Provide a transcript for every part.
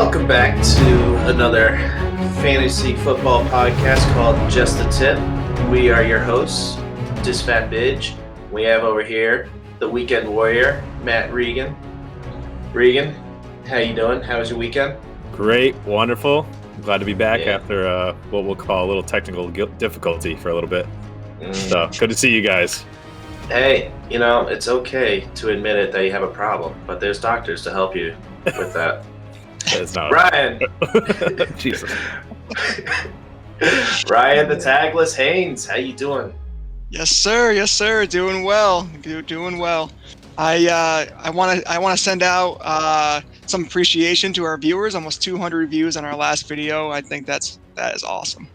Welcome back to another fantasy football podcast called Just the Tip. We are your hosts, Disfat Bidge. We have over here the weekend warrior, Matt Regan. Regan, how you doing? How was your weekend? Great, wonderful. Glad to be back after what we'll call a little technical difficulty for a little bit. So good to see you guys. Hey, you know, it's okay to admit it that you have a problem, but there's doctors to help you with that. That's not Ryan. Jesus. Ryan the Tagless Haynes, how you doing? Yes, sir. Yes, sir. Doing well. Doing well. I want to send out some appreciation to our viewers. Almost 200 views on our last video. I think that is awesome.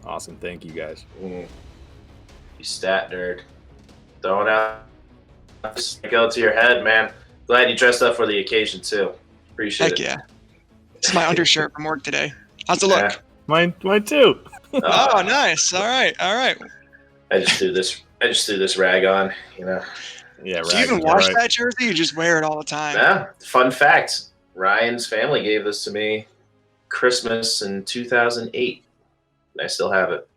Awesome. Thank you guys. You stat nerd. Throwing out go to your head, man. Glad you dressed up for the occasion too. Appreciate it. Heck yeah. It's my undershirt from work today. How's it look? Yeah. Mine too. Oh, nice. All right. I just threw this rag on, you know. Yeah, Do you even wash that jersey? You just wear it all the time. Yeah. Fun fact: Ryan's family gave this to me Christmas in 2008. And I still have it.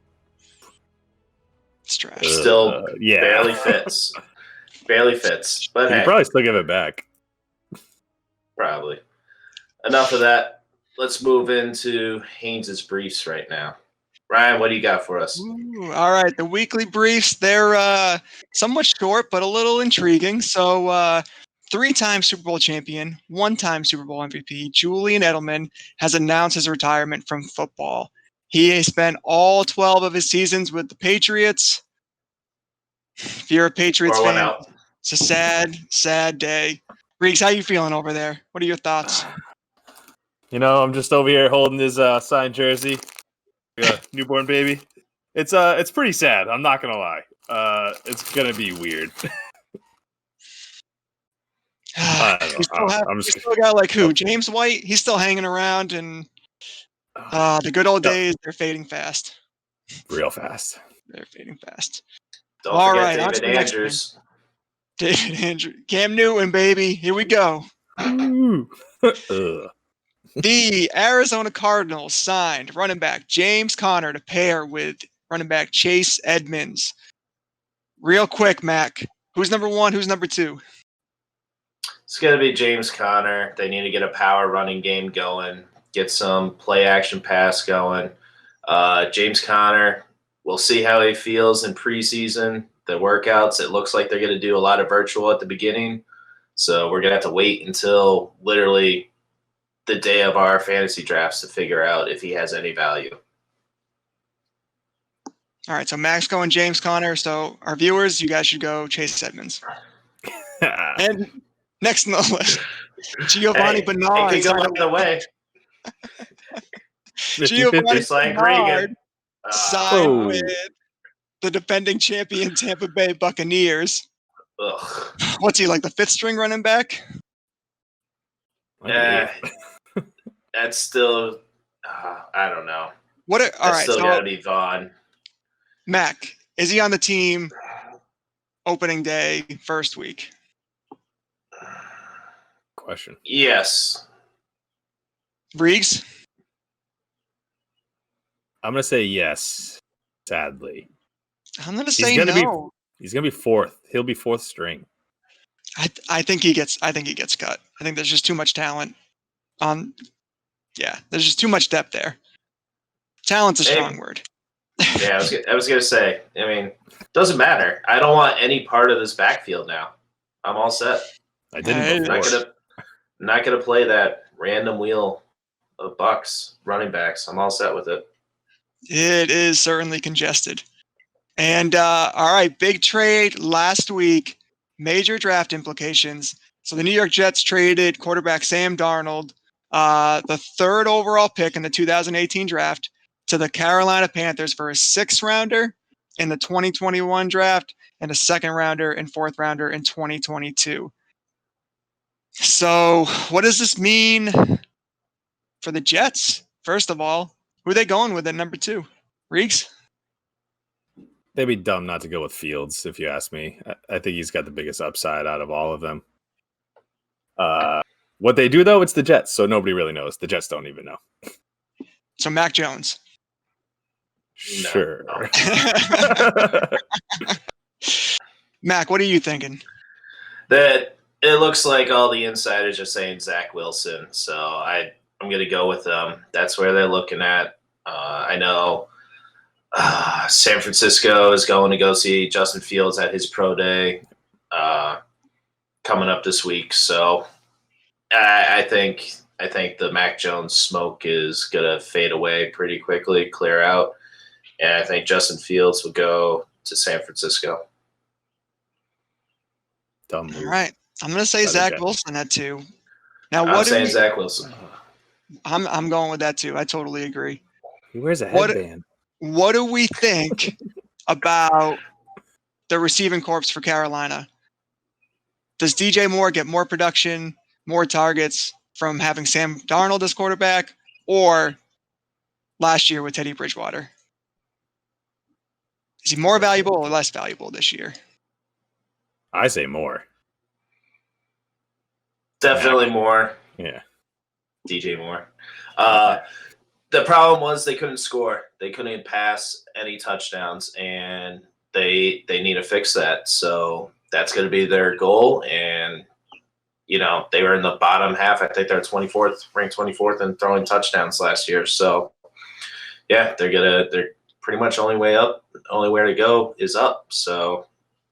It's trash. Still barely fits. Barely fits. But you probably still give it back. Probably. Enough of that. Let's move into Haynes' briefs right now. Ryan, what do you got for us? Ooh, all right, the weekly briefs, they're somewhat short but a little intriguing. So, three-time Super Bowl champion, one-time Super Bowl MVP, Julian Edelman has announced his retirement from football. He has spent all 12 of his seasons with the Patriots. If you're a Patriots fan, it's a sad, sad day. Reeks, how you feeling over there? What are your thoughts? You know, I'm just over here holding his signed jersey. Newborn baby. It's pretty sad. I'm not gonna lie. It's gonna be weird. We still got like who? James White. He's still hanging around, and the good old days. They're fading fast. Real fast. They're fading fast. Don't forget David Andrews. David Andrews. Cam Newton, baby. Here we go. The Arizona Cardinals signed running back James Conner to pair with running back Chase Edmonds. Real quick, Mac. Who's number one? Who's number two? It's going to be James Conner. They need to get a power running game going, get some play action pass going. James Conner, we'll see how he feels in preseason. The workouts, it looks like they're going to do a lot of virtual at the beginning. So we're going to have to wait until literally the day of our fantasy drafts to figure out if he has any value. All right, so Max going James Conner. So our viewers, you guys should go Chase Edmonds. And next on the list, Giovanni Bernard. He can go the way. Giovanni Bernard signed with Oh. the defending champion Tampa Bay Buccaneers. Ugh. What's he, like the fifth string running back? That's still, I don't know. All right, still so got to be Vaughn. Mac, is he on the team opening day, first week? Question. Yes. Reegs? I'm gonna say yes. Sadly, I'm gonna say no. He's gonna be fourth. He'll be fourth string. I think he gets cut. I think there's just too much talent. There's just too much depth there. Talent's a strong word. Yeah, I was gonna say. I mean, doesn't matter. I don't want any part of this backfield now. I'm all set. I didn't. I'm not gonna play that random wheel of Bucks running backs. I'm all set with it. It is certainly congested. And all right, big trade last week. Major draft implications. So the New York Jets traded quarterback Sam Darnold, the third overall pick in the 2018 draft, to the Carolina Panthers for a sixth rounder in the 2021 draft and a second rounder and fourth rounder in 2022. So what does this mean for the Jets? First of all, who are they going with at number two? Reeks? They'd be dumb not to go with Fields, if you ask me. I think he's got the biggest upside out of all of them. What they do though, it's the Jets, so nobody really knows. The Jets don't even know. So Mac Jones. No. Sure. Mac, what are you thinking? That it looks like all the insiders are saying Zach Wilson, so I'm going to go with them. That's where they're looking at. I know San Francisco is going to go see Justin Fields at his pro day coming up this week. So I think the Mac Jones smoke is going to fade away pretty quickly, clear out, and I think Justin Fields will go to San Francisco. Dumb move. All right. I'm going to say Other Zach Jets. Wilson at 2. Now, I'm saying Zach Wilson. I'm going with that too. I totally agree. He wears a What- headband. What do we think about the receiving corps for Carolina? Does DJ Moore get more production, more targets from having Sam Darnold as quarterback, or last year with Teddy Bridgewater? Is he more valuable or less valuable this year? I say more. Definitely more. Yeah. DJ Moore. The problem was they couldn't score. They couldn't pass any touchdowns, and they need to fix that. So that's going to be their goal. And they were in the bottom half. I think they're 24th, ranked 24th in throwing touchdowns last year. So yeah, they're pretty much only way up. Only where to go is up. So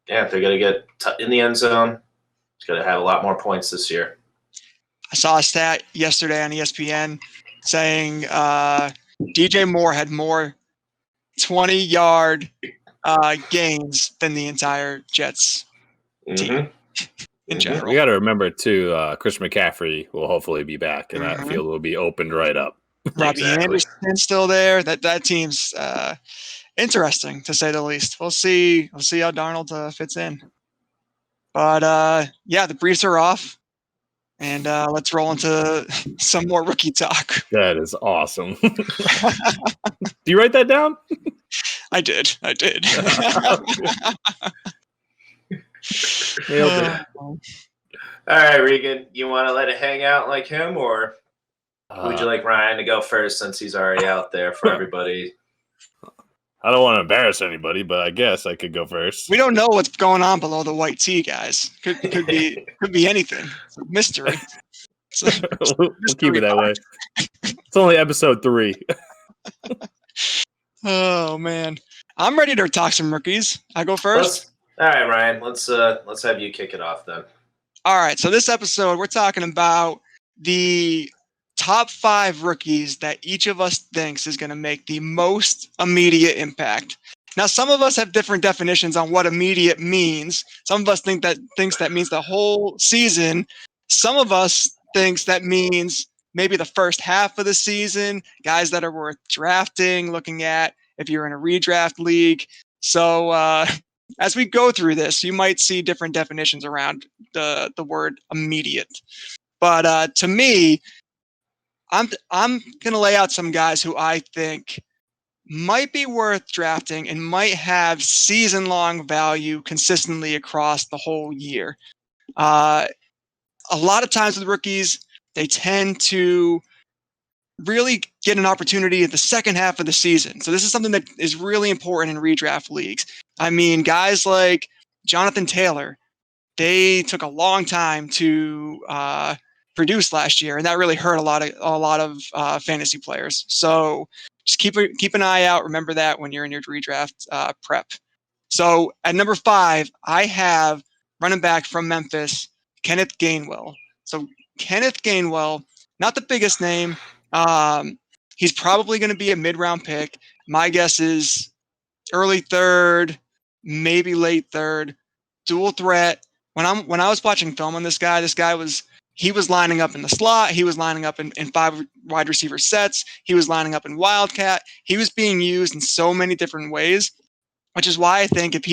yeah, they're going to get in the end zone. It's going to have a lot more points this year. I saw a stat yesterday on ESPN saying DJ Moore had more 20-yard gains than the entire Jets team in general. We got to remember too. Chris McCaffrey will hopefully be back, and that field will be opened right up. Robbie Exactly. Anderson's still there. That team's interesting to say the least. We'll see. We'll see how Darnold fits in. But yeah, the briefs are off, and let's roll into some more rookie talk. That is awesome. Do you write that down? I did. Nailed it. All right, Regan, you want to let it hang out like him, or would you like Ryan to go first since he's already out there for everybody? I don't want to embarrass anybody, but I guess I could go first. We don't know what's going on below the white tee, guys. Could be anything. It's a mystery. We'll keep it that way. It's only episode 3. Oh man, I'm ready to talk some rookies. I go first. All right, Ryan. Let's have you kick it off then. All right. So this episode, we're talking about the top 5 rookies that each of us thinks is going to make the most immediate impact. Now, some of us have different definitions on what immediate means. Some of us thinks that means the whole season. Some of us thinks that means maybe the first half of the season, guys that are worth drafting, looking at if you're in a redraft league. So as we go through this, you might see different definitions around the word immediate. But to me, I'm going to lay out some guys who I think might be worth drafting and might have season-long value consistently across the whole year. A lot of times with rookies, they tend to really get an opportunity at the second half of the season. So this is something that is really important in redraft leagues. I mean, guys like Jonathan Taylor, they took a long time to produce last year, and that really hurt a lot of fantasy players. So just keep an eye out. Remember that when you're in your redraft prep. So at number 5, I have running back from Memphis, Kenneth Gainwell. So Kenneth Gainwell, not the biggest name. He's probably going to be a mid-round pick. My guess is early 3rd, maybe late 3rd. Dual threat. When I was watching film on this guy was lining up in the slot. He was lining up in 5 wide receiver sets. He was lining up in wildcat. He was being used in so many different ways, which is why I think if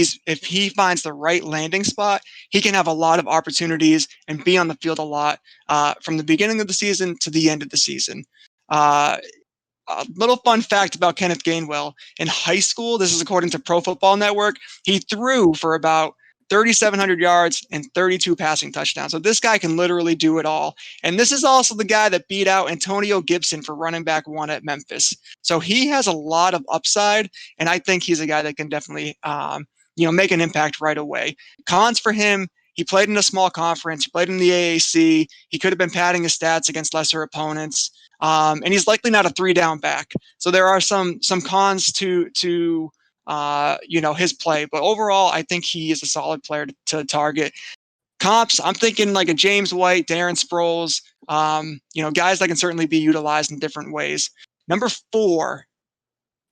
he finds the right landing spot, he can have a lot of opportunities and be on the field a lot from the beginning of the season to the end of the season. A little fun fact about Kenneth Gainwell. In high school, this is according to Pro Football Network, he threw for about 3,700 yards, and 32 passing touchdowns. So this guy can literally do it all. And this is also the guy that beat out Antonio Gibson for running back 1 at Memphis. So he has a lot of upside, and I think he's a guy that can definitely, make an impact right away. Cons for him: he played in a small conference. He played in the AAC. He could have been padding his stats against lesser opponents. And he's likely not a 3-down back. So there are some cons to his play. But overall, I think he is a solid player to target. Comps, I'm thinking like a James White, Darren Sproles, guys that can certainly be utilized in different ways. Number 4,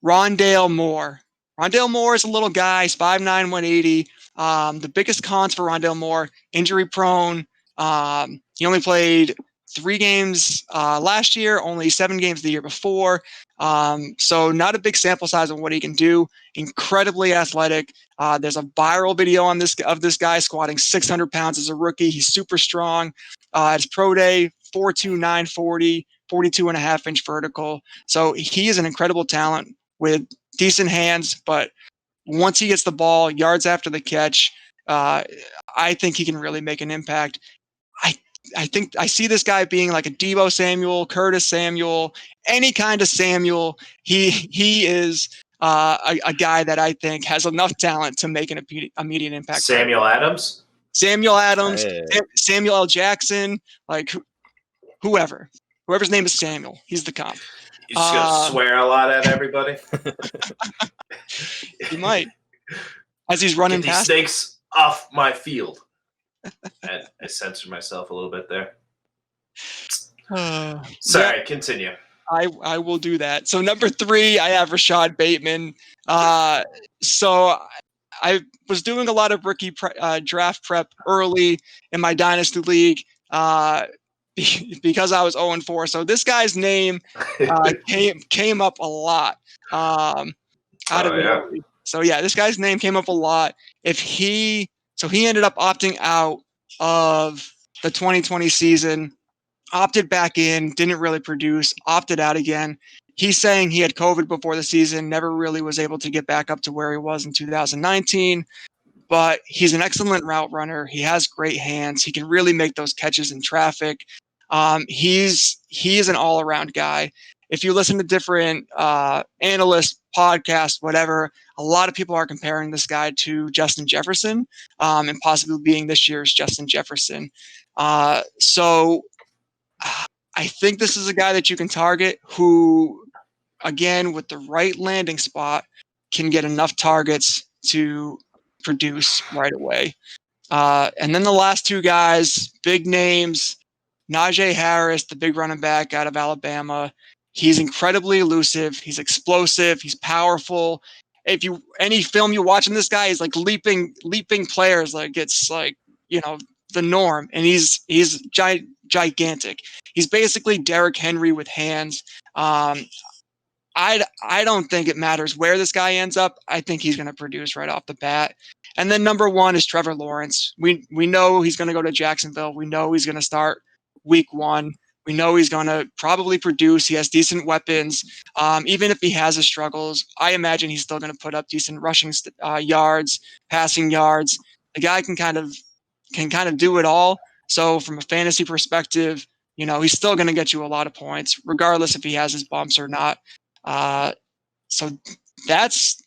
Rondale Moore. Rondale Moore is a little guy. He's 5'9", 180. The biggest cons for Rondale Moore: injury prone. He only played 3 games last year, only 7 games the year before. So not a big sample size of what he can do. Incredibly athletic. There's a viral video on this guy squatting 600 pounds as a rookie. He's super strong. At his pro day, 4'2", 940, 42.5-inch vertical. So he is an incredible talent with decent hands, but once he gets the ball, yards after the catch, I think he can really make an impact. I think I see this guy being like a Deebo Samuel, Curtis Samuel, any kind of Samuel. He is a guy that I think has enough talent to make an immediate impact. Samuel Adams? Samuel Adams, Hey. Samuel L. Jackson, like whoever's name is Samuel, he's the comp. You just gonna swear a lot at everybody? He might, as he's running Get these past. snakes off my field. I censored myself a little bit there. Sorry, continue. I will do that. So number 3, I have Rashad Bateman. So I was doing a lot of rookie draft prep early in my dynasty league because I was 0-4. So this guy's name came up a lot out of it. Yeah. So yeah, this guy's name came up a lot. He ended up opting out of the 2020 season, opted back in, didn't really produce, opted out again. He's saying he had COVID before the season, never really was able to get back up to where he was in 2019. But he's an excellent route runner. He has great hands. He can really make those catches in traffic. He is an all-around guy. If you listen to different analysts, podcasts, whatever, a lot of people are comparing this guy to Justin Jefferson, and possibly being this year's Justin Jefferson. So I think this is a guy that you can target who, again, with the right landing spot, can get enough targets to produce right away. And then the last 2 guys, big names: Najee Harris, the big running back out of Alabama. He's incredibly elusive. He's explosive. He's powerful. Any film you watch in this guy, he's like leaping players, like it's like, the norm. And he's gigantic. He's basically Derrick Henry with hands. I don't think it matters where this guy ends up. I think he's going to produce right off the bat. And then number 1 is Trevor Lawrence. We know he's going to go to Jacksonville. We know he's going to start week 1. We know he's going to probably produce. He has decent weapons. Even if he has his struggles, I imagine he's still going to put up decent rushing yards, passing yards. The guy can kind of do it all. So from a fantasy perspective, he's still going to get you a lot of points, regardless if he has his bumps or not. So that's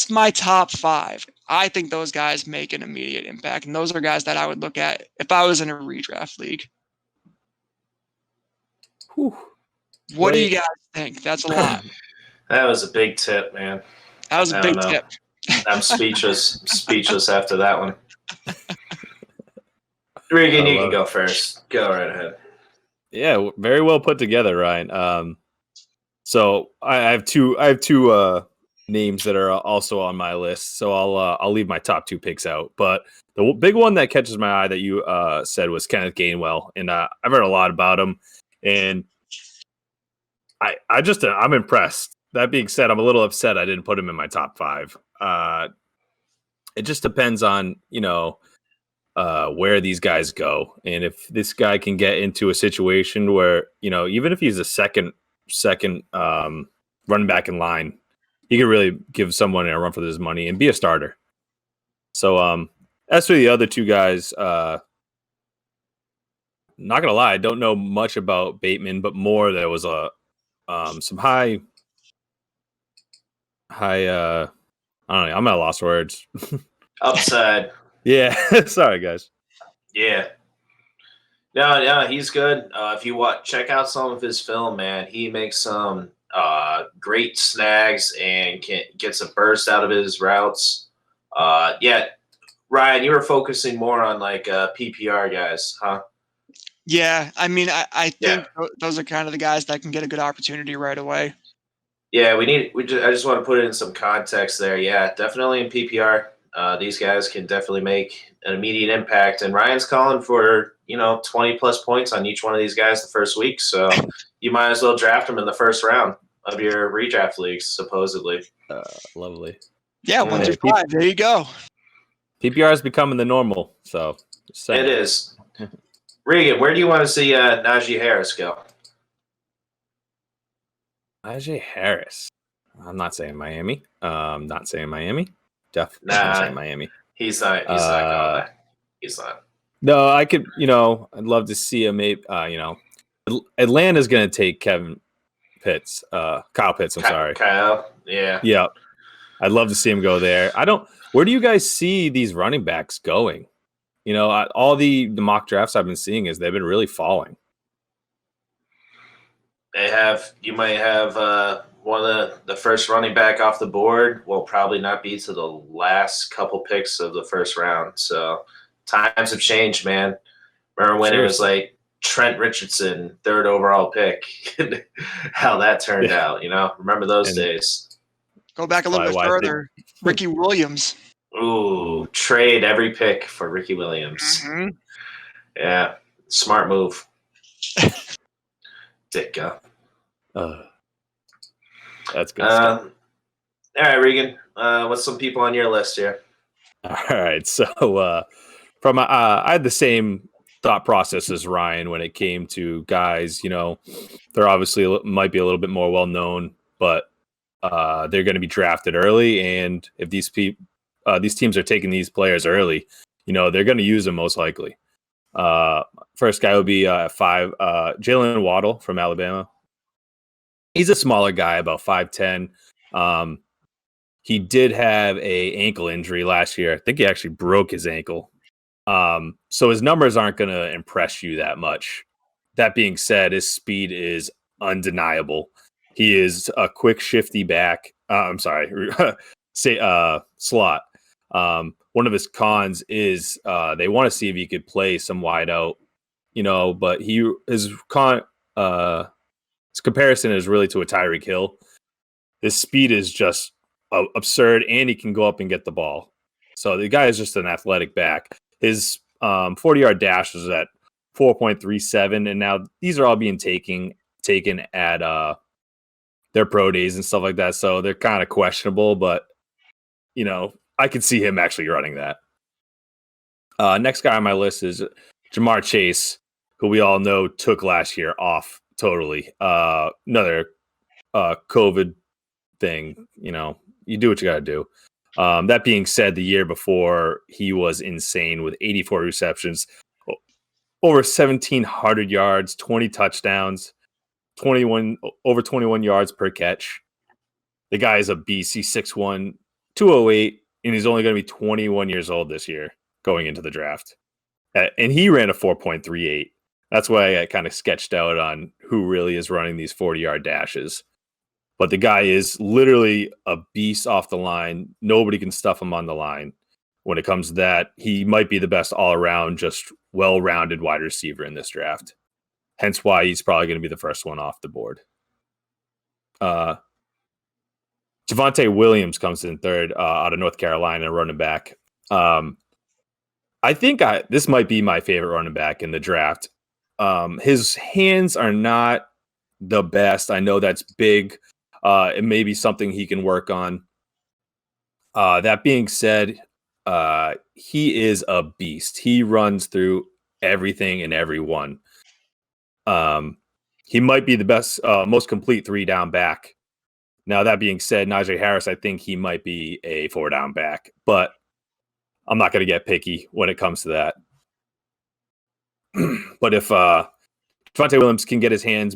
my top 5. I think those guys make an immediate impact, and those are guys that I would look at if I was in a redraft league. Whew. What do you guys think? That's a lot. That was a big tip, man. That was a big tip. I'm speechless after that one. Regan, you can go first. Go right ahead. Yeah, very well put together, Ryan. So I have two names that are also on my list. So I'll leave my top 2 picks out. But the big one that catches my eye that you said was Kenneth Gainwell, and I've heard a lot about him, and I'm impressed. That being said, I'm a little upset I didn't put him in my top 5. It just depends on where these guys go, and if this guy can get into a situation where even if he's a second running back in line, he can really give someone a run for his money and be a starter. So as for the other two guys, not gonna lie, I don't know much about Bateman, but more there was some high I don't know, I'm at a lost for words. Upside. Yeah, sorry guys. Yeah. No, he's good. If you check out some of his film, man, he makes some great snags and gets a burst out of his routes. Yeah, Ryan, you were focusing more on like PPR guys, huh? Yeah, I mean, I Yeah. think those are kind of the guys that can get a good opportunity right away. Yeah, I just want to put it in some context there. Yeah, definitely in PPR. These guys can definitely make an immediate impact. And Ryan's calling for, 20 plus points on each one of these guys the first week. So you might as well draft them in the first round of your redraft leagues, supposedly. Lovely. Yeah, Mm. 1-5. There you go. PPR is becoming the normal, so just saying. It is. Regan, where do you want to see Najee Harris go? Najee Harris. I'm not saying Miami. Not saying Miami. Definitely Nah. not saying Miami. He's not going there. He's not. No, I could, I'd love to see him. Atlanta's going to take Kyle Pitts. I'm sorry. Kyle, yeah. Yeah. I'd love to see him go there. Where do you guys see these running backs going? All the mock drafts I've been seeing is they've been really falling. You might have one of the first running back off the board will probably not be to the last couple picks of the first round. So times have changed, man. Remember when it was like Trent Richardson, 3rd overall pick, how that turned out, Remember those days. Go back a little bit further. Ricky Williams. Ooh, trade every pick for Ricky Williams. Mm-hmm. Yeah, smart move. Ditka. That's good stuff. All right, Regan. What's some people on your list here? All right, so I had the same thought process as Ryan when it came to guys. They're obviously might be a little bit more well known, but they're going to be drafted early, and if these teams are taking these players early, they're going to use them most likely. First guy would be 5, Jalen Waddle from Alabama. He's a smaller guy, about 5'10". He did have a ankle injury last year. I think he actually broke his ankle. So his numbers aren't going to impress you that much. That being said, his speed is undeniable. He is a quick, shifty back. Slot. One of his cons is they want to see if he could play some wide out, but his comparison is really to a Tyreek Hill. His speed is just absurd, and he can go up and get the ball. So the guy is just an athletic back. His 40-yard dash is at 4.37, and now these are all being taken at their pro days and stuff like that. So they're kind of questionable, but I could see him actually running that. Next guy on my list is Jamar Chase, who we all know took last year off totally. Another COVID thing, you do what you got to do. That being said, the year before, he was insane with 84 receptions, over 1,700 yards, 20 touchdowns, over 21 yards per catch. The guy is a beast. He's 6'1", 208, and he's only going to be 21 years old this year going into the draft. And he ran a 4.38. That's why I kind of sketched out on who really is running these 40-yard dashes. But the guy is literally a beast off the line. Nobody can stuff him on the line. When it comes to that, he might be the best all-around, just well-rounded wide receiver in this draft. Hence why he's probably going to be the first one off the board. Javonte Williams comes in third out of North Carolina, running back. I think this might be my favorite running back in the draft. His hands are not the best. I know that's big. It may be something he can work on. That being said, he is a beast. He runs through everything and everyone. He might be the best, most complete 3-down back. Now, that being said, Najee Harris, I think he might be a 4-down back. But I'm not going to get picky when it comes to that. But if Javonte Williams can get his hands,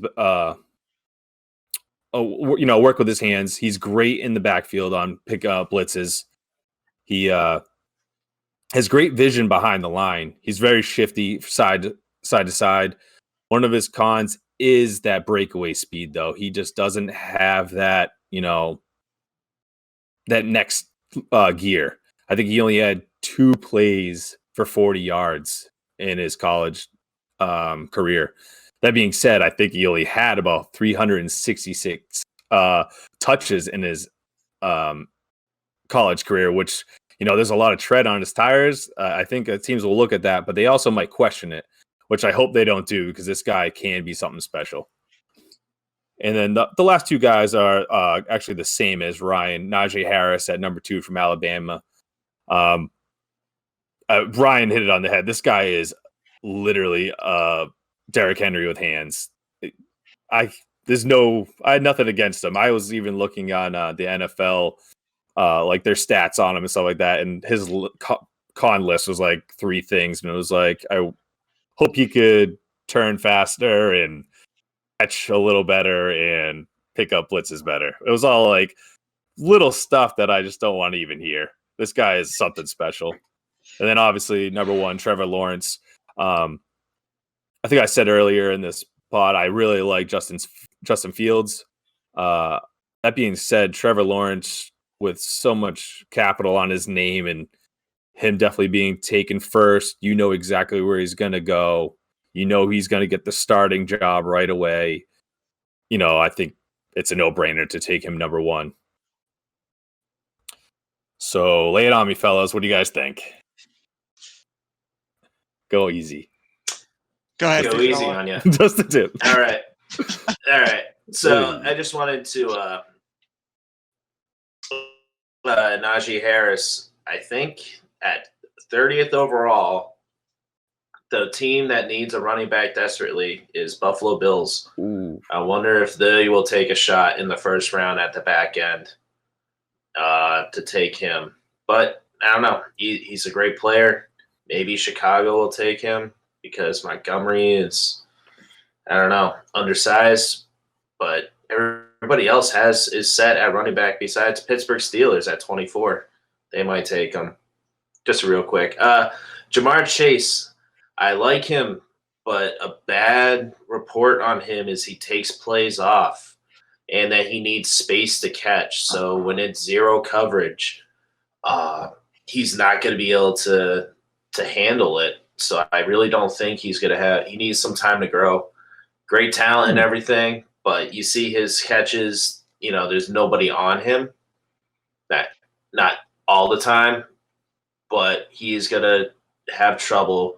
work with his hands, he's great in the backfield on pick up blitzes. He has great vision behind the line. He's very shifty side to side. One of his cons is that breakaway speed, though. He just doesn't have that, that next gear. I think he only had 2 plays for 40 yards in his college career. That being said, I think he only had about 366 touches in his college career, which, there's a lot of tread on his tires. I think teams will look at that, but they also might question it, which I hope they don't do, because this guy can be something special. And then the last 2 guys are actually the same as Ryan. Najee Harris at number 2 from Alabama. Ryan hit it on the head. This guy is literally Derrick Henry with hands. I had nothing against him. I was even looking on the NFL, like their stats on him and stuff like that, and his con list was like 3 things, and it was like, I hope he could turn faster and catch a little better and pick up blitzes better. It was all like little stuff that I just don't want to even hear. This guy is something special. And then obviously number 1, Trevor Lawrence. I think I said earlier in this pod, I really like Justin Fields. That being said, Trevor Lawrence, with so much capital on his name and him definitely being taken first, exactly where he's going to go. He's going to get the starting job right away. I think it's a no-brainer to take him number 1. So lay it on me, fellas. What do you guys think? Go easy. Go ahead. Go easy on you. Just a tip. All right. So I just wanted to Najee Harris, I think at 30th overall, the team that needs a running back desperately is Buffalo Bills. Ooh. I wonder if they will take a shot in the first round at the back end to take him. But I don't know. He's a great player. Maybe Chicago will take him because Montgomery is, I don't know, undersized. But everybody else is set at running back besides Pittsburgh Steelers at 24. They might take him. Just real quick. Jamar Chase, I like him, but a bad report on him is he takes plays off and that he needs space to catch. So when it's zero coverage, he's not going to be able to handle it. So I really don't think he needs some time to grow. Great talent and everything, but you see his catches, there's nobody on him. Not all the time, but he's going to have trouble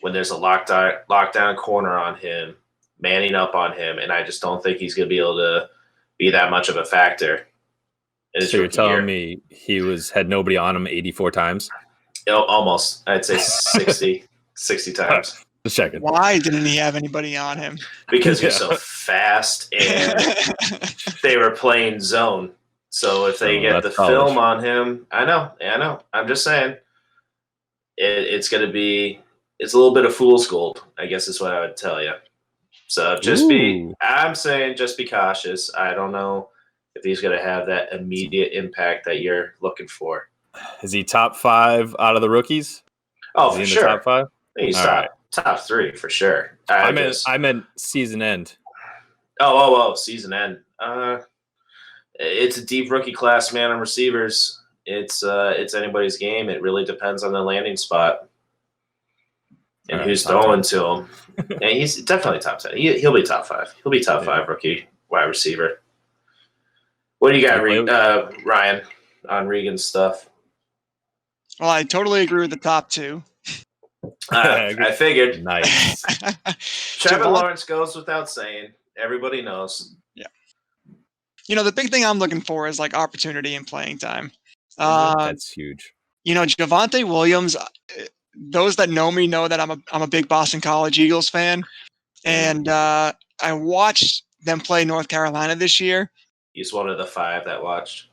when there's a lockdown corner on him, manning up on him, and I just don't think he's going to be able to be that much of a factor. So you're telling me he had nobody on him 84 times? Almost. I'd say 60 times. Just checking. Why didn't he have anybody on him? Because he's so fast, and they were playing zone. So if they get the film on him, I know. I'm just saying, it's going to be. It's a little bit of fool's gold, I guess is what I would tell you. So I'm saying just be cautious. I don't know if he's going to have that immediate impact that you're looking for. Is he top 5 out of the rookies? Oh, for sure. Top 5? He's top 3 for sure. I meant season end. Oh, season end. It's a deep rookie class, man, on receivers. It's anybody's game. It really depends on the landing spot. And who's throwing to him. And he's definitely top 10. He'll be top 5. He'll be top 5 rookie wide receiver. What do you got, Ryan, on Regan's stuff? Well, I totally agree with the top 2. I figured. Nice. Trevor Lawrence goes without saying. Everybody knows. Yeah. The big thing I'm looking for is like opportunity and playing time. That's huge. Javonte Williams, those that know me know that I'm a big Boston College Eagles fan, and I watched them play North Carolina this year. He's one of the 5 that watched.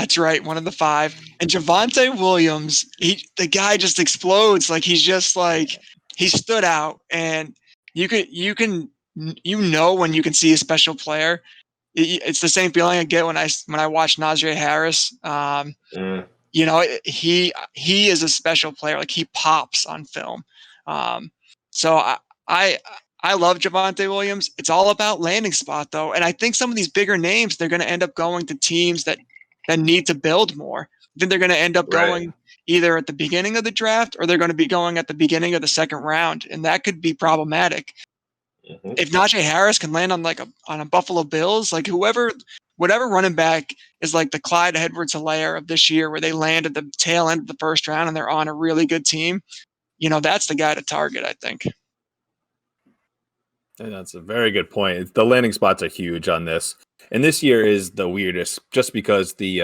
That's right, one of the 5. And Javonte Williams, the guy just explodes. Like he's just like he stood out, and you can when you can see a special player. It's the same feeling I get when I watch Najee Harris. You know, he is a special player. Like he pops on film. So I love Javonte Williams. It's all about landing spot though, and I think some of these bigger names they're going to end up going to teams that need to build more. I think they're going to end up going either at the beginning of the draft or they're going to be going at the beginning of the second round, and that could be problematic. Mm-hmm. If Najee Harris can land on on a Buffalo Bills, like whatever running back is like the Clyde Edwards-Helaire of this year, where they land at the tail end of the first round and they're on a really good team, that's the guy to target, I think. And that's a very good point. The landing spots are huge on this. And this year is the weirdest just because the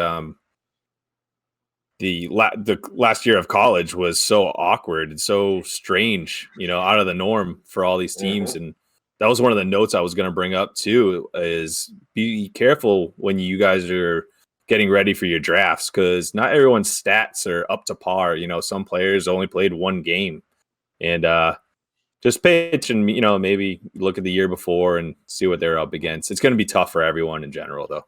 last year of college was so awkward and so strange, out of the norm for all these teams. Mm-hmm. And that was one of the notes I was going to bring up too, is be careful when you guys are getting ready for your drafts, because not everyone's stats are up to par. Some players only played one game, and just pitch and, maybe look at the year before and see what they're up against. It's going to be tough for everyone in general, though.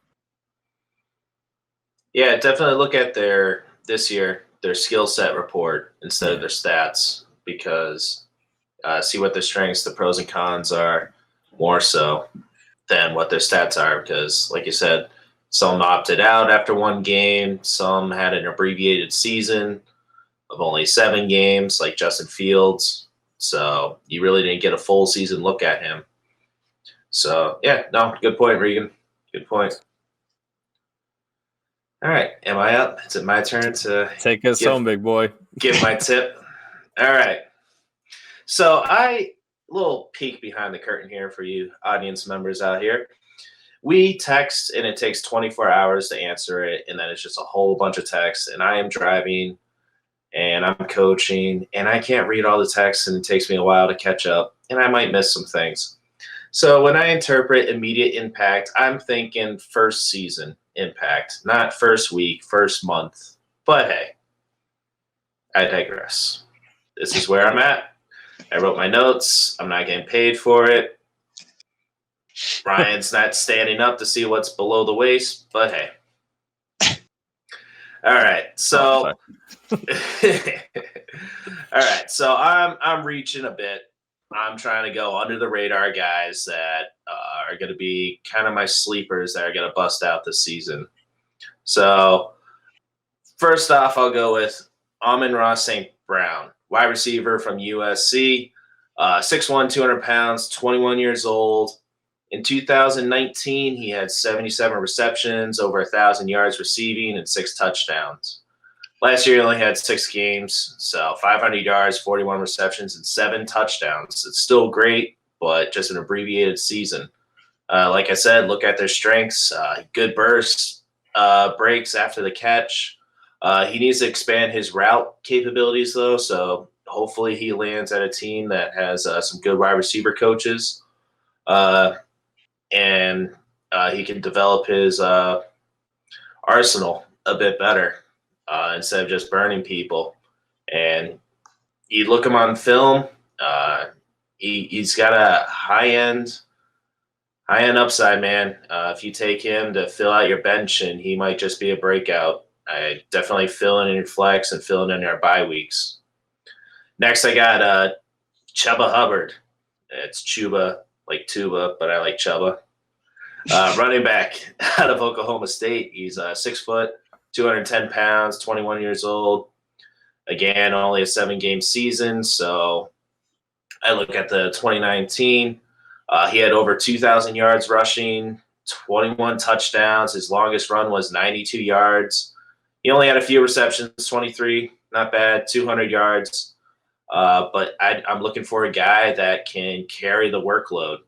Yeah, definitely look at their skill set report instead of their stats, because see what their strengths, the pros and cons are more so than what their stats are. Because, like you said, some opted out after one game. Some had an abbreviated season of only 7 games, like Justin Fields. So you really didn't get a full season look at him. So, yeah, no, good point, Regan. Good point. All right, am I up? Is it my turn to take us home, big boy? Give my tip. All right. So little peek behind the curtain here for you audience members out here. We text, and it takes 24 hours to answer it, and then it's just a whole bunch of texts. And I am driving, and I'm coaching, and I can't read all the texts, and it takes me a while to catch up, and I might miss some things. So when I interpret immediate impact, I'm thinking first season impact, not first week, first month. But hey, I digress. This is where I'm at. I wrote my notes. I'm not getting paid for it. Ryan's not standing up to see what's below the waist, but hey. All right, so all right, so I'm reaching a bit. I'm trying to go under the radar guys that are going to be kind of my sleepers that are going to bust out this season. So first off, I'll go with Amon-Ra St. Brown, wide receiver from USC, 6'1", 200 pounds, 21 years old. In 2019, he had 77 receptions, over 1,000 yards receiving, and 6 touchdowns. Last year, he only had 6 games, so 500 yards, 41 receptions, and 7 touchdowns. It's still great, but just an abbreviated season. Like I said, look at their strengths. Good bursts, breaks after the catch. He needs to expand his route capabilities, though, so hopefully he lands at a team that has some good wide receiver coaches. And he can develop his arsenal a bit better instead of just burning people. And you look him on film, he's got a high-end upside, man. If you take him to fill out your bench, and he might just be a breakout. I definitely fill in your flex and fill in your bye weeks. Next, I got Chuba Hubbard. It's Chuba, like tuba, but I like Chuba. Running back out of Oklahoma State. He's 6 foot, 210 pounds, 21 years old. Again, only a 7-game season. So I look at the 2019. He had over 2,000 yards rushing, 21 touchdowns. His longest run was 92 yards. He only had a few receptions, 23, not bad, 200 yards. But I'm looking for a guy that can carry the workload.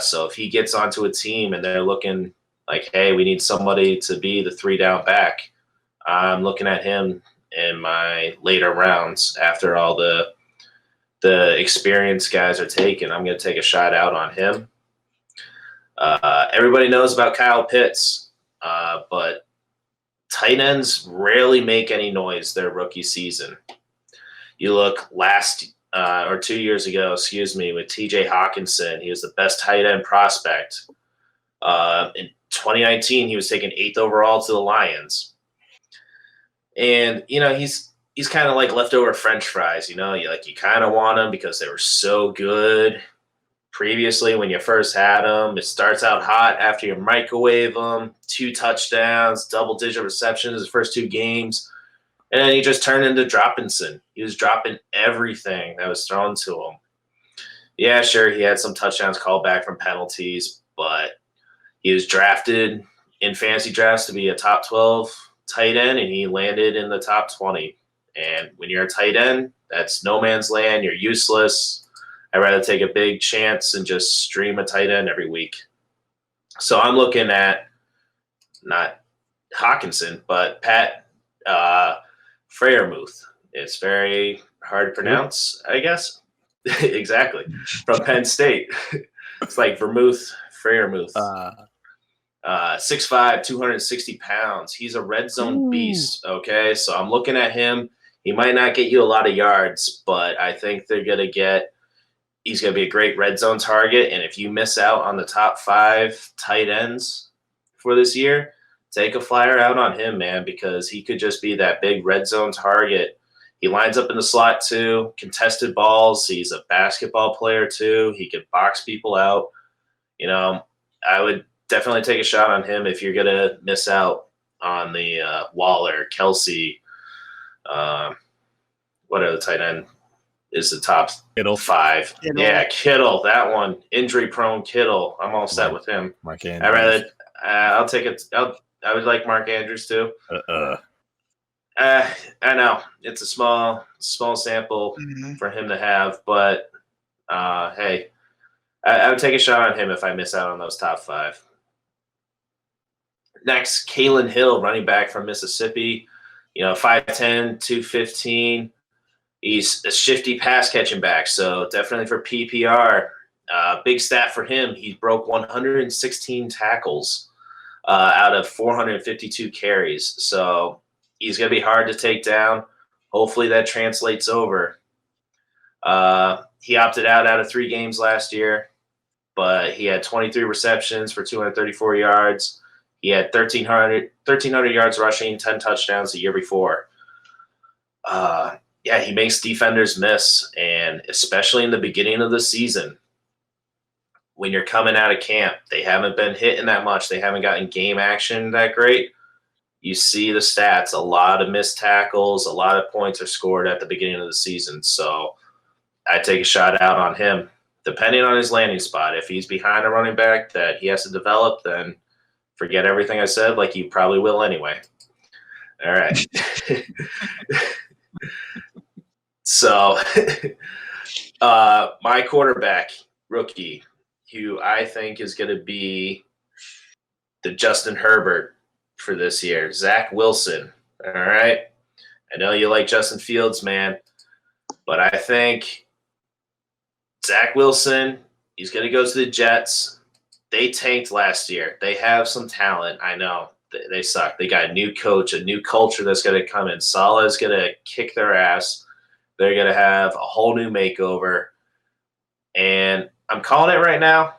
So if he gets onto a team and they're looking like, hey, we need somebody to be the 3-down back, I'm looking at him in my later rounds after all the experienced guys are taken. I'm going to take a shot out on him. Everybody knows about Kyle Pitts, but tight ends rarely make any noise their rookie season. You look or 2 years ago, with T.J. Hawkinson. He was the best tight end prospect. In 2019, he was taken 8th overall to the Lions. And, he's kind of like leftover French fries, you kind of want him because they were so good previously when you first had them. It starts out hot after you microwave them, 2 touchdowns, double-digit receptions his first 2 games. And then he just turned into Droppinson. He was dropping everything that was thrown to him. Yeah, sure, he had some touchdowns called back from penalties, but he was drafted in fantasy drafts to be a top 12 tight end, and he landed in the top 20. And when you're a tight end, that's no man's land. You're useless. I'd rather take a big chance and just stream a tight end every week. So I'm looking at not Hawkinson, but Pat Freiermuth. It's very hard to pronounce, I guess. Exactly. From Penn State. It's like Freiermuth. 6'5", 260 pounds. He's a red zone beast, okay? So I'm looking at him. He might not get you a lot of yards, but I think he's going to be a great red zone target. And if you miss out on the top 5 tight ends for this year, take a flyer out on him, man, because he could just be that big red zone target. He lines up in the slot too, contested balls. He's a basketball player too. He could box people out. I would definitely take a shot on him if you're going to miss out on the Waller, Kelsey. What other tight end is the top Kittle. 5? Kittle. Yeah, Kittle, that one. Injury-prone Kittle. I'm all set with him. Mark Andrews. I'll take it. I would like Mark Andrews too. I know it's a small sample for him to have, but hey, I would take a shot on him if I miss out on those top 5. Next, Kalen Hill, running back from Mississippi. 5'10", 215. He's a shifty pass catching back, so definitely for PPR. Big stat for him: he broke 116 tackles out of 452 carries. So he's going to be hard to take down. Hopefully that translates over. He opted out of 3 games last year, but he had 23 receptions for 234 yards. He had 1,300 yards rushing, 10 touchdowns the year before. He makes defenders miss, and especially in the beginning of the season, when you're coming out of camp, they haven't been hitting that much. They haven't gotten game action that great. You see the stats, a lot of missed tackles, a lot of points are scored at the beginning of the season. So I take a shot out on him. Depending on his landing spot, if he's behind a running back that he has to develop, then forget everything I said, like you probably will anyway. All right. So my quarterback rookie, who I think is going to be the Justin Herbert for this year, Zach Wilson. All right. I know you like Justin Fields, man, but I think Zach Wilson, he's going to go to the Jets. They tanked last year. They have some talent. I know they suck. They got a new coach, a new culture that's going to come in. Saleh is going to kick their ass. They're going to have a whole new makeover. And I'm calling it right now.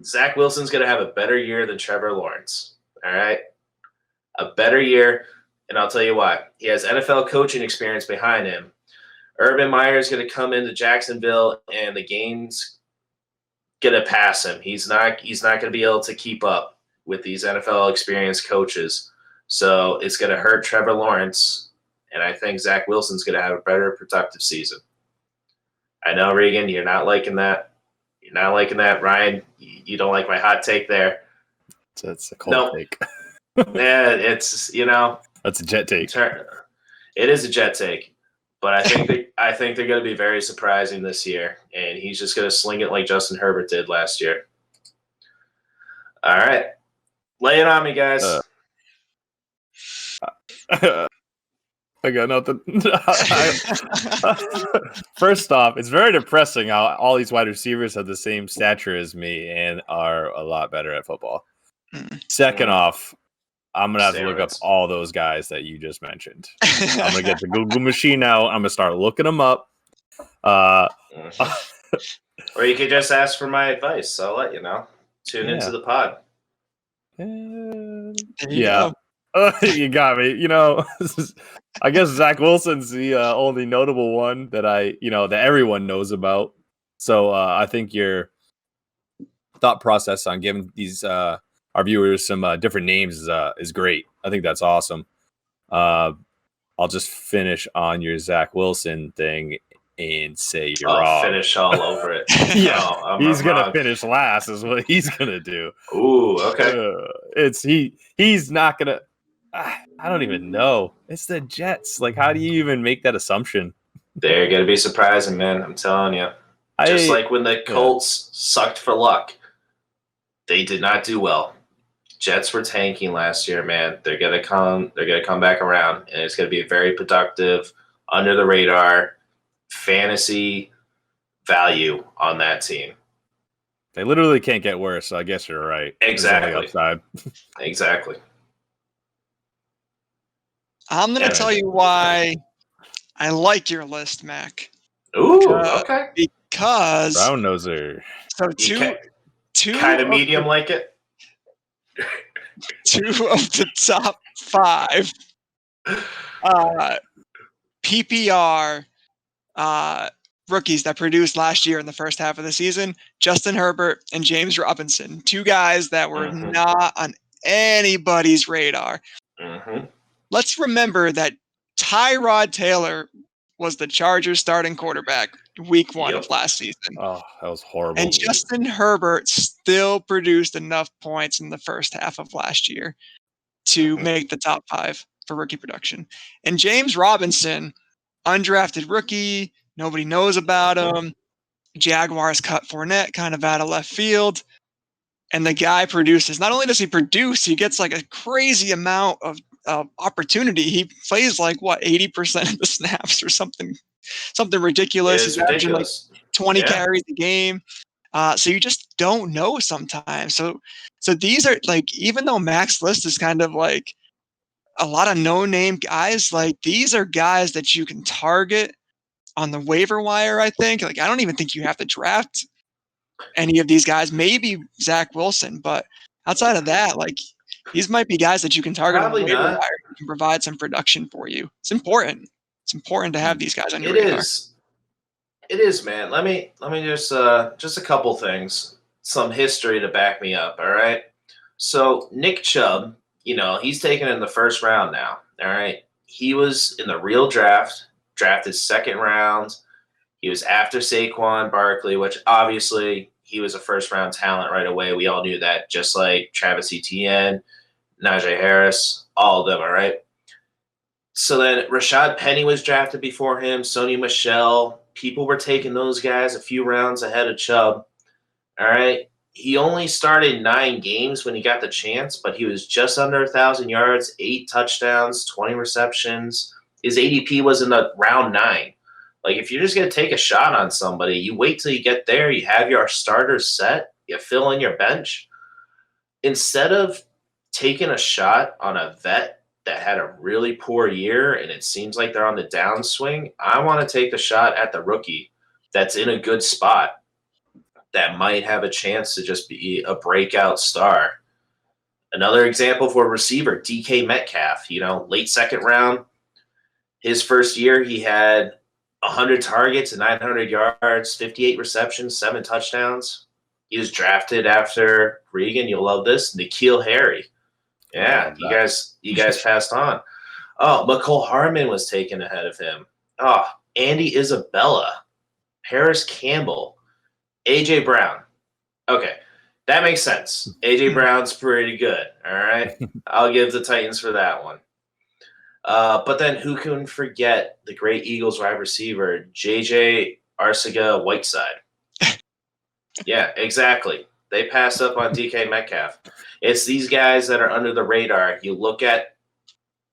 Zach Wilson's going to have a better year than Trevor Lawrence. All right? A better year. And I'll tell you why. He has NFL coaching experience behind him. Urban Meyer is going to come into Jacksonville, and the game's going to pass him. He's not going to be able to keep up with these NFL experienced coaches. So it's going to hurt Trevor Lawrence. And I think Zach Wilson's going to have a better productive season. I know, Regan, you're not liking that. You're not liking that. Ryan, you don't like my hot take there. That's a cold take. Yeah, it's, That's a jet take. It is a jet take. But I think they're going to be very surprising this year. And he's just going to sling it like Justin Herbert did last year. All right. Lay it on me, guys. I got nothing. First off, it's very depressing how all these wide receivers have the same stature as me and are a lot better at football. Second off, I'm gonna have to look up Steroids. all those guys that you just mentioned. I'm gonna get the Google machine out. I'm gonna start looking them up. Mhm. Or you could just ask for my advice. I'll let you know. Tune Yeah. into the pod. There you Yeah. go. You got me. I guess Zach Wilson's the only notable one that that everyone knows about. So I think your thought process on giving these our viewers some different names is great. I think that's awesome. I'll just finish on your Zach Wilson thing and say you're wrong. Finish all over it. Yeah, Oh, I'm he's gonna wrong. finish last, is what he's gonna do. Ooh, okay. He's not gonna. I don't even know. It's the Jets. Like, how do you even make that assumption? They're gonna be surprising, man. I'm telling you. Just like when the Colts sucked for luck, they did not do well. Jets were tanking last year, man. They're gonna come back around, and it's gonna be a very productive, under the radar, fantasy value on that team. They literally can't get worse. So I guess you're right. Exactly. Upside. Exactly. I'm gonna Yeah. tell you why I like your list, Mac. Ooh, okay. Because Brown noser. so You two kind of of medium like it. two of the top 5 PPR rookies that produced last year in the first half of the season, Justin Herbert and James Robinson, 2 guys that were Mhm. not on anybody's radar. Mm-hmm. Let's remember that Tyrod Taylor was the Chargers starting quarterback week 1 of last season. Oh, that was horrible. And Justin Herbert still produced enough points in the first half of last year to make the top 5 for rookie production. And James Robinson, undrafted rookie, nobody knows about him. Jaguars cut Fournette kind of out of left field. And the guy produces. Not only does he produce, he gets like a crazy amount of opportunity. He plays like 80% of the snaps or something ridiculous. It's He's averaging like ridiculous. 20 carries a game. So you just don't know sometimes. So these are like, even though Mac's list is kind of like a lot of no-name guys, like these are guys that you can target on the waiver wire, I think. Like, I don't even think you have to draft any of these guys, maybe Zach Wilson, but outside of that, like these might be guys that you can target Probably on the waiver not. wire and can provide some production for you. It's important. It's important to have these guys on your It radar. is. It is, man. Let me just a couple things, some history to back me up. All right. So Nick Chubb, he's taken in the first round now. All right. He was in the real draft, drafted second round. He was after Saquon Barkley, which obviously he was a first round talent right away. We all knew that, just like Travis Etienne, Najee Harris, all of them. All right. So then Rashad Penny was drafted before him, Sony Michel. People were taking those guys a few rounds ahead of Chubb. All right. He only started 9 games when he got the chance, but he was just under 1,000 yards, 8 touchdowns, 20 receptions. His ADP was in the round 9. Like, if you're just going to take a shot on somebody, you wait till you get there, you have your starters set, you fill in your bench. Instead of taking a shot on a vet that had a really poor year and it seems like they're on the downswing, I want to take the shot at the rookie that's in a good spot that might have a chance to just be a breakout star. Another example for a receiver, DK Metcalf, late second round. His first year, he had 100 targets and 900 yards, 58 receptions, 7 touchdowns. He was drafted after Regan. You'll love this. N'Keal Harry. Yeah, you guys passed on. Oh, McCole Hardman was taken ahead of him. Oh, Andy Isabella, Paris Campbell, AJ Brown. Okay, that makes sense. AJ Brown's pretty good. All right, I'll give the Titans for that one. But then who can forget the great Eagles wide receiver, JJ Arcega-Whiteside? Yeah, exactly. They passed up on DK Metcalf. It's these guys that are under the radar. You look at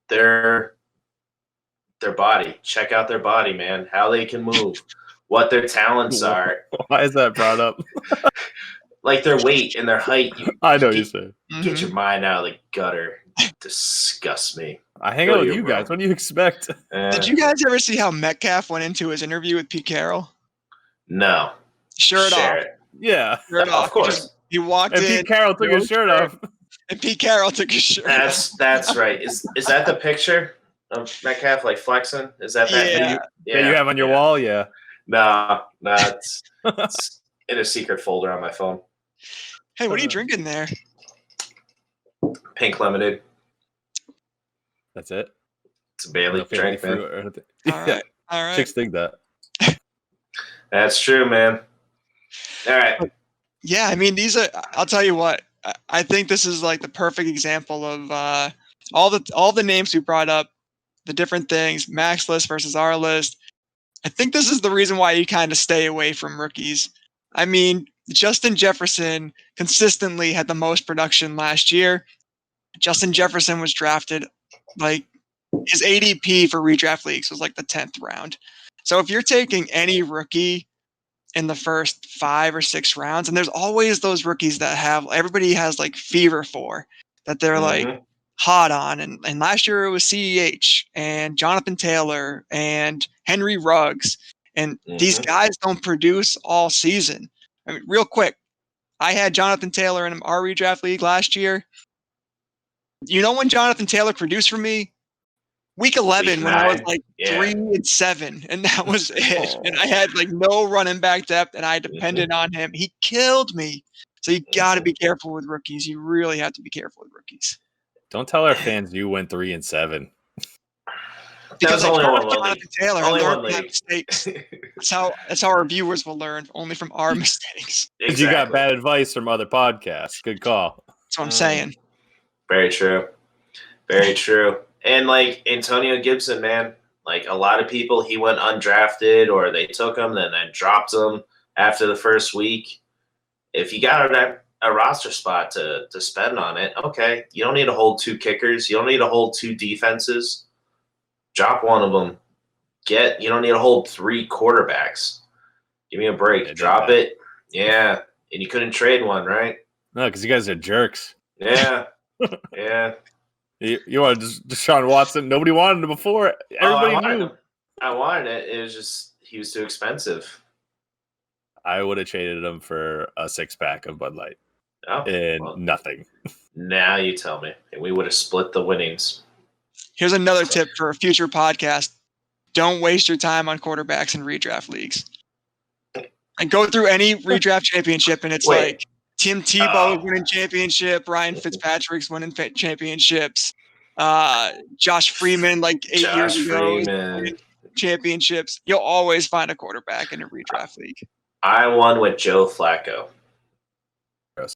their body. Check out their body, man. How they can move. What their talents are. Why is that brought up? Like their weight and their height. I know you said. Get your mind out of the gutter. disgusts me. I hang Go out to with your you guys. room. What do you expect? Did you guys ever see how Metcalf went into his interview with Pete Carroll? No. Shirt off. Share it. Yeah. Shirt Of off. course. He walked And in. Pete Carroll took no his shirt off. And Pete Carroll took his shirt off. That's right. Is that the picture of Metcalf like flexing? Is that Yeah. That you have on your wall? Yeah. No, it's in a secret folder on my phone. Hey, what are you drinking there? Pink lemonade. That's it. It's a Bailey No family drink, man. fruit or anything. All right. All right. Chicks think that. That's true, man. All right. Yeah, I mean, these are. I'll tell you what. I think this is like the perfect example of all the names we brought up, the different things, Max list versus our list. I think this is the reason why you kind of stay away from rookies. I mean, Justin Jefferson consistently had the most production last year. Justin Jefferson was drafted like his ADP for redraft leagues was like the 10th round. So if you're taking any rookie in the first 5 or 6 rounds, and there's always those rookies that everybody has like fever for, that they're like hot on. And last year it was CEH and Jonathan Taylor and Henry Ruggs. And these guys don't produce all season. I mean, real quick, I had Jonathan Taylor in our redraft league last year. You know when Jonathan Taylor produced for me? Week 11 when I was like 3-7, and that was it. And I had like no running back depth, and I depended on him. He killed me. So you got to be careful with rookies. You really have to be careful with rookies. Don't tell our fans you went 3-7. Because I only trust one Jonathan Taylor. Only I one learned my league. mistakes. That's how our viewers will learn, only from our mistakes. Because you got bad advice from other podcasts. Good call. That's what I'm saying. Very true. Very true. And like Antonio Gibson, man, like a lot of people, he went undrafted or they took him and then dropped him after the first week. If you got a roster spot to spend on it, okay. You don't need to hold 2 kickers. You don't need to hold 2 defenses. Drop one of them. You don't need to hold 3 quarterbacks. Give me a break. Drop it. Yeah. And you couldn't trade one, right? No, because you guys are jerks. Yeah. Yeah. You want Deshaun Watson? Nobody wanted him before. Everybody knew. I wanted it. It was just he was too expensive. I would have traded him for a 6-pack of Bud Light and nothing. Now you tell me, and we would have split the winnings. Here's another tip for a future podcast: don't waste your time on quarterbacks in redraft leagues. And go through any redraft championship, and it's like Tim Tebow is winning championship, Ryan Fitzpatrick's winning championships, Josh Freeman like 8 years ago championships. You'll always find a quarterback in a redraft league. I won with Joe Flacco. Gross.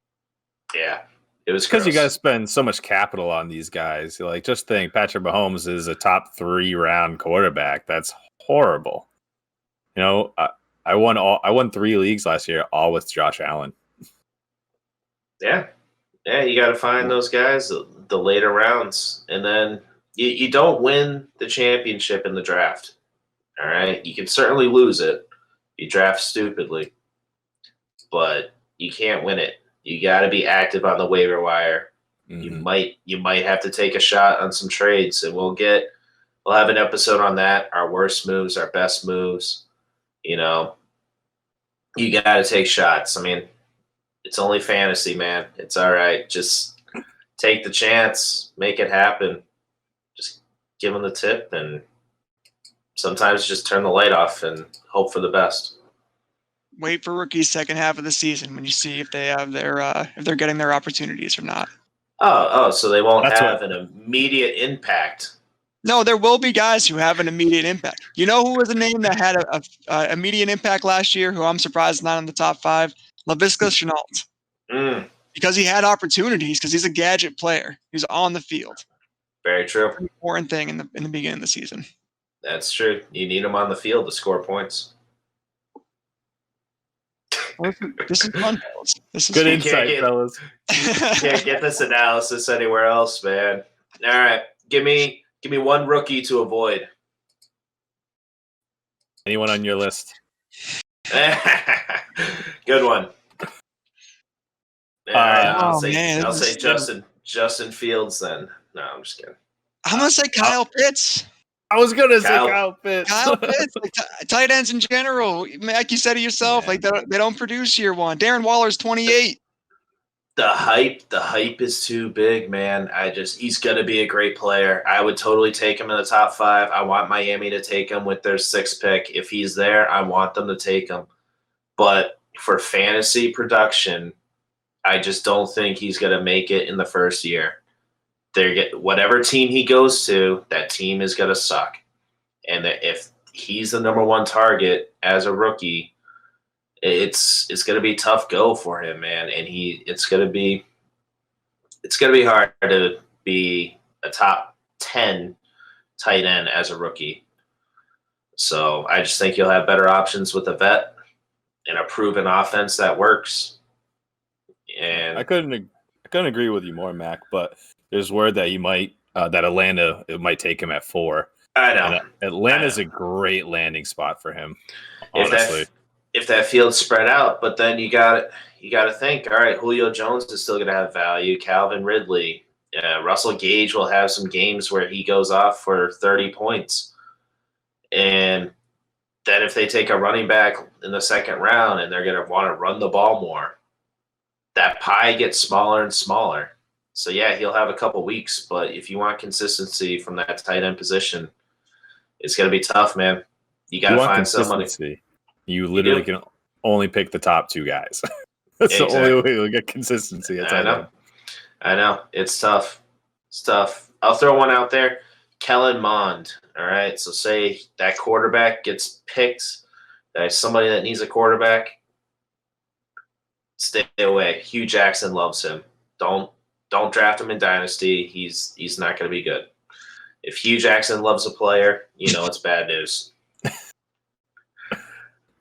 Yeah, it was because you guys spend so much capital on these guys. Like, just think, Patrick Mahomes is a top 3 round quarterback. That's horrible. You know, I won 3 leagues last year, all with Josh Allen. Yeah, you got to find those guys the later rounds, and then you don't win the championship in the draft. All right, you can certainly lose it. You draft stupidly, but you can't win it. You got to be active on the waiver wire. Mm-hmm. You might have to take a shot on some trades, and we'll have an episode on that. Our worst moves, our best moves. You know, you got to take shots. I mean, it's only fantasy, man. It's all right. Just take the chance, make it happen. Just give them the tip, and sometimes just turn the light off and hope for the best. Wait for rookies second half of the season when you see if they have if they're getting their opportunities or not. Oh, so they won't have an immediate impact. No, there will be guys who have an immediate impact. You know who was a name that had a immediate impact last year, who I'm surprised is not in the top 5? Laviska Shenault. Because he had opportunities, because he's a gadget player. He's on the field. Very true. Very important thing in the beginning of the season. That's true. You need him on the field to score points. This is fun, fellas. This is good insight, fellas. Can't get this analysis anywhere else, man. All right, give me one rookie to avoid. Anyone on your list? Good one. All right, I'll say Justin Fields then. No, I'm just kidding. I'm gonna say Kyle Pitts. I was gonna say Kyle- Kyle Pitts. Kyle Pitts, like, tight ends in general, like you said it yourself, Yeah. like they don't produce year one. Darren Waller's 28. The hype is too big, man. He's gonna be a great player. I would totally take him in the top 5. I want Miami to take him with their 6th pick. If he's there, I want them to take him. But for fantasy production, I just don't think he's gonna make it in the first year. Whatever team he goes to, that team is gonna suck. And if he's the number 1 target as a rookie, it's going to be a tough go for him, man. And it's going to be hard to be a top 10 tight end as a rookie. So I just think you'll have better options with a vet and a proven offense that works. And I couldn't agree with you more, Mac. But there's word that he might that Atlanta might take him at 4. I know And Atlanta's a great landing spot for him. if Honestly, that field's spread out, but then you got to think, all right, Julio Jones is still going to have value. Calvin Ridley, Russell Gage will have some games where he goes off for 30 points. And then if they take a running back in the 2nd round and they're going to want to run the ball more, that pie gets smaller and smaller. So, yeah, he'll have a couple weeks, but if you want consistency from that tight end position, it's going to be tough, man. You got to find somebody. You literally can only pick the top 2 guys. That's the only way you'll get consistency. I know. It's tough. I'll throw one out there. Kellen Mond. All right. So say that quarterback gets picked. There's somebody that needs a quarterback. Stay away. Hugh Jackson loves him. Don't draft him in Dynasty. He's not going to be good. If Hugh Jackson loves a player, it's bad news.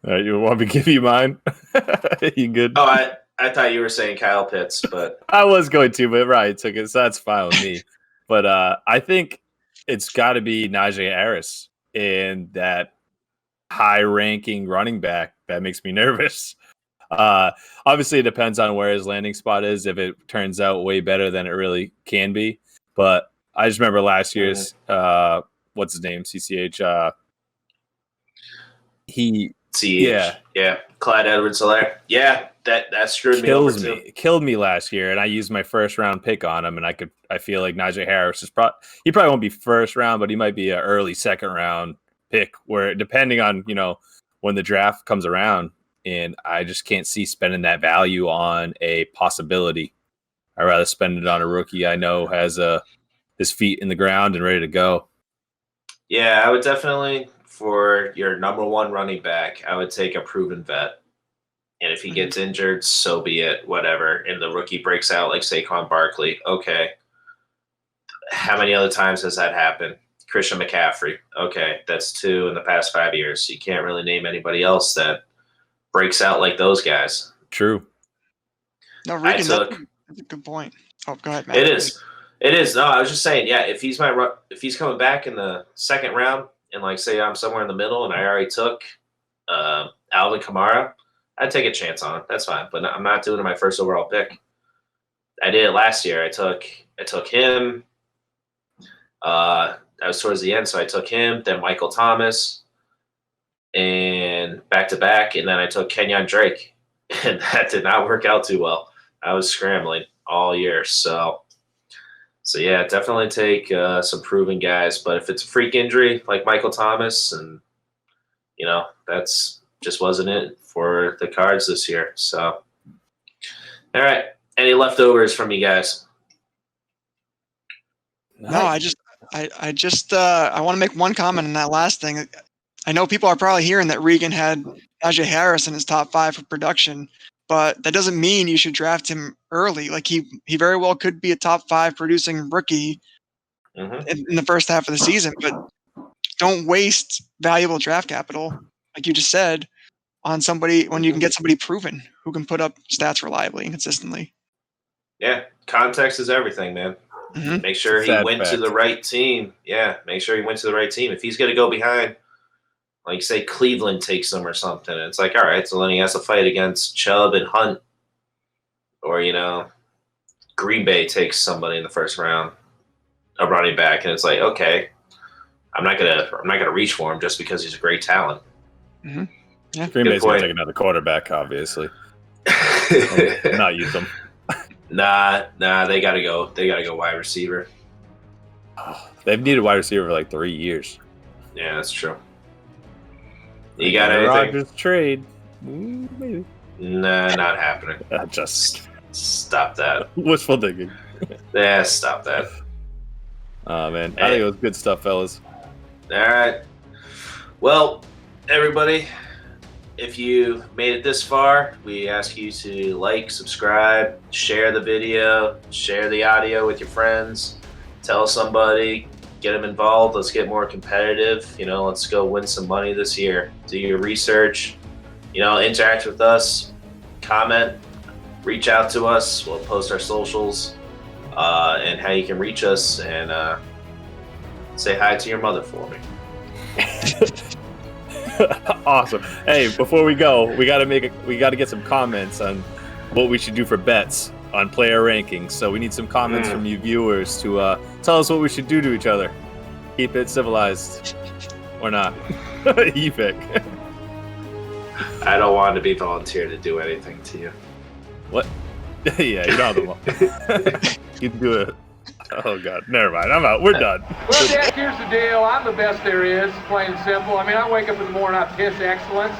You want me to give you mine? You good? Oh, I thought you were saying Kyle Pitts, but I was going to, but Ryan took it, so that's fine with me. But I think it's got to be Najee Harris in that high-ranking running back. That makes me nervous. Obviously, it depends on where his landing spot is. If it turns out way better than it really can be, but I just remember last year's what's his name? CCH. Yeah, Clyde Edwards-Helaire. Yeah, that screwed me over too. Killed me last year, and I used my 1st round pick on him, and I feel like Najee Harris is he probably won't be 1st round, but he might be an early 2nd round pick. Where depending on when the draft comes around, and I just can't see spending that value on a possibility. I'd rather spend it on a rookie I know has his feet in the ground and ready to go. Yeah, I would definitely, for your number 1 running back, I would take a proven vet. And if he gets injured, so be it, whatever. And the rookie breaks out like Saquon Barkley. Okay. How many other times has that happened? Christian McCaffrey. Okay, that's 2 in the past 5 years. You can't really name anybody else that breaks out like those guys. True. No, Regan, that's a good point. Oh, go ahead, Matt. It is. No, I was just saying, yeah, if he's coming back in the 2nd round, and like say I'm somewhere in the middle and I already took Alvin Kamara, I'd take a chance on him. That's fine, but I'm not doing it my 1st overall pick. I did it last year. I took him. I was towards the end, so I took him, then Michael Thomas, and back to back, and then I took Kenyon Drake, and that did not work out too well. I was scrambling all year, so yeah, definitely take some proven guys. But if it's a freak injury like Michael Thomas, and that's just wasn't it for the Cards this year. So, all right, any leftovers from you guys? No, I want to make one comment on that last thing. I know people are probably hearing that Regan had Najee Harris in his top 5 for production, but that doesn't mean you should draft him early. Like he very well could be a top 5 producing rookie in the first half of the season, but don't waste valuable draft capital, like you just said, on somebody when you can get somebody proven who can put up stats reliably and consistently. Yeah, context is everything, man. Mm-hmm. Make sure he went to the right team. Yeah, make sure he went to the right team. If he's going to go behind, like say Cleveland takes him or something, it's like, all right, so then he has to fight against Chubb and Hunt, or Green Bay takes somebody in the 1st round. a running back, and it's like, okay, I'm not gonna reach for him just because he's a great talent. Mm-hmm. Yeah, Green Good Bay's going point. to take another quarterback, obviously. Not use them. Nah, they gotta go. They gotta go wide receiver. They've needed wide receiver for like 3 years. Yeah, that's true. You got Aaron anything? Rodgers trade? Maybe. Nah, not happening. Just Stop that. wishful thinking. Yeah, stop that. Oh man, I think it was good stuff, fellas. All right. Well, everybody, if you made it this far, we ask you to like, subscribe, share the video, share the audio with your friends, tell somebody, get them involved. Let's get more competitive. Let's go win some money this year. Do your research. Interact with us, comment, reach out to us. We'll post our socials and how you can reach us, and say hi to your mother for me. Awesome. Hey, before we go, we gotta get some comments on what we should do for bets on player rankings. So we need some comments from you viewers to tell us what we should do to each other. Keep it civilized or not. You pick. I don't want to be volunteered to do anything to you. What? Yeah, you don't have the You can do it. Oh god, never mind. I'm out. We're done. Well, Jack, here's the deal. I'm the best there is, plain and simple. I mean, I wake up in the morning, I piss excellence.